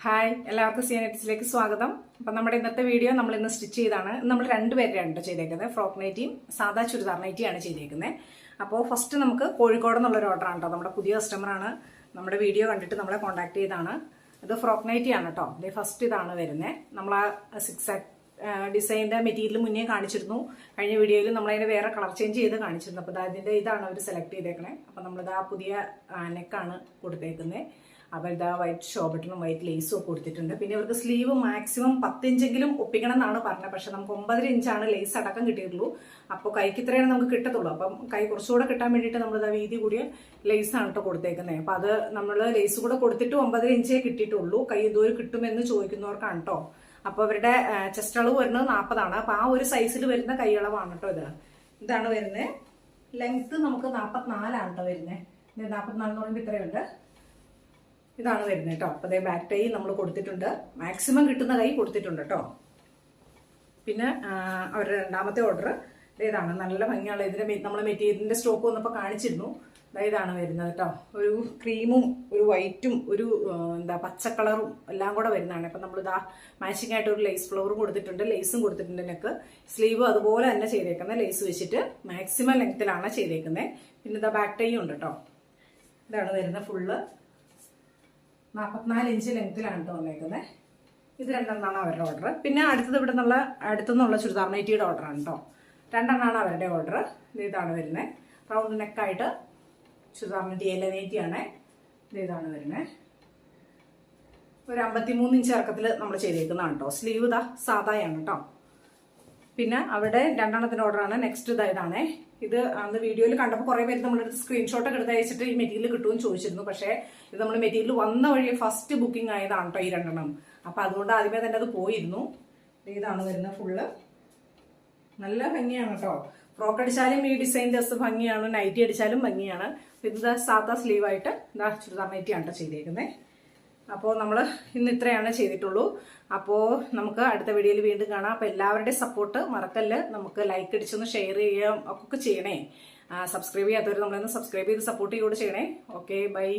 Hi, എല്ലാവർക്കും സിയനെറ്റിസിലേക്ക് സ്വാഗതം. അപ്പം നമ്മുടെ ഇന്നത്തെ വീഡിയോ നമ്മൾ ഇന്ന് സ്റ്റിച്ച് ചെയ്താണ്. നമ്മൾ രണ്ടുപേരുണ്ട് ചെയ്തേക്കുന്നത്. ഫ്രോക്ക് നൈറ്റിയും സാധാ ചുരിദാർ നൈറ്റിയാണ് ചെയ്തേക്കുന്നത്. അപ്പോൾ ഫസ്റ്റ് നമുക്ക് കോഴിക്കോട് നിന്നുള്ളൊരു ഓർഡറാണ് കേട്ടോ. നമ്മുടെ പുതിയ കസ്റ്റമറാണ്. നമ്മുടെ വീഡിയോ കണ്ടിട്ട് നമ്മളെ കോൺടാക്ട് ചെയ്താണ്. ഇത് ഫ്രോക്ക് നൈറ്റിയാണ് കേട്ടോ. ഇത് ഫസ്റ്റ് ഇതാണ് വരുന്നത്. നമ്മൾ ആ 6 ഡിസൈനിൻ്റെ മെറ്റീരിയൽ മുന്നേ കാണിച്ചിരുന്നു. കഴിഞ്ഞ വീഡിയോയിൽ നമ്മളതിന് വേറെ കളർ ചേഞ്ച് ചെയ്ത് കാണിച്ചിരുന്നു. അപ്പോൾ അതിൻ്റെ ഇതാണ് അവർ സെലക്ട് ചെയ്തേക്കണേ. അപ്പം നമ്മളിത് ആ പുതിയ നെക്കാണ് കൊടുത്തേക്കുന്നത്. അപ്പോൾ ഇതാ വൈറ്റ് ഷോ ബട്ടണും വൈറ്റ് ലേസും ഒക്കെ കൊടുത്തിട്ടുണ്ട്. പിന്നെ ഇവർക്ക് സ്ലീവ് മാക്സിമം 10 ഇഞ്ചെങ്കിലും ഒപ്പിക്കണം എന്നാണ് പറഞ്ഞത്. പക്ഷെ നമുക്ക് 9.5 ഇഞ്ചാണ് ലേസ് അടക്കം കിട്ടിയിട്ടുള്ളൂ. അപ്പോൾ കൈക്ക് ഇത്രയാണ് നമുക്ക് കിട്ടത്തുള്ളൂ. അപ്പം കൈ കുറച്ചുകൂടെ കിട്ടാൻ വേണ്ടിയിട്ട് നമ്മളിതാ വീതി കൂടിയ ലേസാണ് കേട്ടോ കൊടുത്തേക്കുന്നത്. അപ്പം അത് നമ്മൾ ലേസ് കൂടെ കൊടുത്തിട്ട് 9.5 ഇഞ്ചേ കിട്ടിയിട്ടുള്ളൂ. കൈ എന്തോരം കിട്ടുമെന്ന് ചോദിക്കുന്നവർക്കാണ് കേട്ടോ. അപ്പോൾ അവരുടെ ചെസ്റ്റ് അളവ് വരുന്നത് 40ആണ്. അപ്പോൾ ആ ഒരു സൈസിൽ വരുന്ന കൈയളവാണ് കേട്ടോ ഇത്. ഇതാണ് വരുന്നത്. ലെങ്ത്ത് നമുക്ക് 44ആണ് കേട്ടോ വരുന്നത്. 44 എന്ന് പറയുമ്പോൾ ഇത്രയുണ്ട്. ഇതാണ് വരുന്നത് കേട്ടോ. അപ്പോൾ അതേ ബാക്ക് ടൈ നമ്മൾ കൊടുത്തിട്ടുണ്ട്. മാക്സിമം കിട്ടുന്ന കൈ കൊടുത്തിട്ടുണ്ട് കേട്ടോ. പിന്നെ അവരുടെ രണ്ടാമത്തെ ഓർഡർ ഇതാണ്. നല്ല ഭംഗിയുള്ള ഇതിന് നമ്മൾ മെറ്റീരിയലിന്റെ സ്റ്റോക്ക് വന്നപ്പോൾ കാണിച്ചിരുന്നു. ഇതാണ് വരുന്നത് കേട്ടോ. ഒരു ക്രീമും ഒരു വൈറ്റും ഒരു പച്ച കളറും എല്ലാം കൂടെ വരുന്നതാണ്. അപ്പം നമ്മളിതാ മാച്ചിങ് ആയിട്ട് ഒരു ലേസ് ഫ്ലവറും കൊടുത്തിട്ടുണ്ട്, ലേസും കൊടുത്തിട്ടുണ്ട്. നെക്ക് സ്ലീവ് അതുപോലെ തന്നെ ചെയ്തേക്കുന്നത്. ലേസ് വെച്ചിട്ട് മാക്സിമം ലെങ്ത്തിലാണ് ചെയ്തേക്കുന്നത്. പിന്നെ ഇതാ ബാക്ക് ടൈയും ഉണ്ട് കേട്ടോ. ഇതാണ് വരുന്നത്. ഫുള്ള് 44 ഇഞ്ച് ലെങ്ത്തിലാണ് കേട്ടോ വന്നേക്കുന്നത്. ഇത് രണ്ടെണ്ണമാണ് അവരുടെ ഓർഡർ. പിന്നെ അടുത്തുനിന്നുള്ള ചുരിദാർ നൈറ്റിയുടെ ഓർഡറാണ് കേട്ടോ. രണ്ടെണ്ണമാണ് അവരുടെ ഓർഡർ. ഇതാണ് വരുന്നത്. റൗണ്ട് നെക്കായിട്ട് ചുരിദാർ നൈറ്റി എല നൈറ്റിയാണ്. ഇതാണ് വരുന്നത്. ഒരു 53 ഇഞ്ച് ഇറക്കത്തിൽ നമ്മൾ ചെയ്തേക്കുന്നതാണ് കേട്ടോ. സ്ലീവ് ഇതാ സാധായാണ് കേട്ടോ. പിന്നെ അവിടെ രണ്ടെണ്ണത്തിൻ്റെ ഓർഡറാണ്. നെക്സ്റ്റ് ഇതാണ്. ഇത് അന്ന് വീഡിയോയിൽ കണ്ടപ്പോൾ കുറേ പേര് നമ്മളെടുത്ത് സ്ക്രീൻഷോട്ടൊക്കെ എടുത്ത് അയച്ചിട്ട് ഈ മെറ്റീരിയൽ കിട്ടുമെന്ന് ചോദിച്ചിരുന്നു. പക്ഷേ ഇത് നമ്മൾ മെറ്റീരിയൽ വന്ന വഴി ഫസ്റ്റ് ബുക്കിംഗ് ആയതാണ് കേട്ടോ ഈ രണ്ടെണ്ണം. അപ്പം അതുകൊണ്ട് ആദ്യമേ തന്നെ അത് പോയിരുന്നു. ഇതാണ് വരുന്നത്. ഫുള്ള് നല്ല ഭംഗിയാണ് കേട്ടോ. ഫ്രോക്ക് അടിച്ചാലും ഈ ഡിസൈൻ ഡ്രസ് ഭംഗിയാണ്, നൈറ്റി അടിച്ചാലും ഭംഗിയാണ്. ഇത് സാധാ സ്ലീവായിട്ട് ഇതാ ചുരിദാർ നൈറ്റിയാണ് കേട്ടോ ചെയ്തേക്കുന്നത്. അപ്പോൾ നമ്മൾ ഇന്ന് ഇത്രയാണ് ചെയ്തിട്ടുള്ളൂ. അപ്പോൾ നമുക്ക് അടുത്ത വീഡിയോയിൽ വീണ്ടും കാണാം. അപ്പോൾ എല്ലാവരുടെയും സപ്പോർട്ട് മറക്കല്ല്. നമുക്ക് ലൈക്ക് അടിച്ചൊന്ന് ഷെയർ ചെയ്യുക ഒക്കെ ചെയ്യണേ. സബ്സ്ക്രൈബ് ചെയ്യാത്തവർ നമ്മളൊന്ന് സബ്സ്ക്രൈബ് ചെയ്ത് സപ്പോർട്ട് ചെയ്യുകയോടെ ചെയ്യണേ. Okay, by.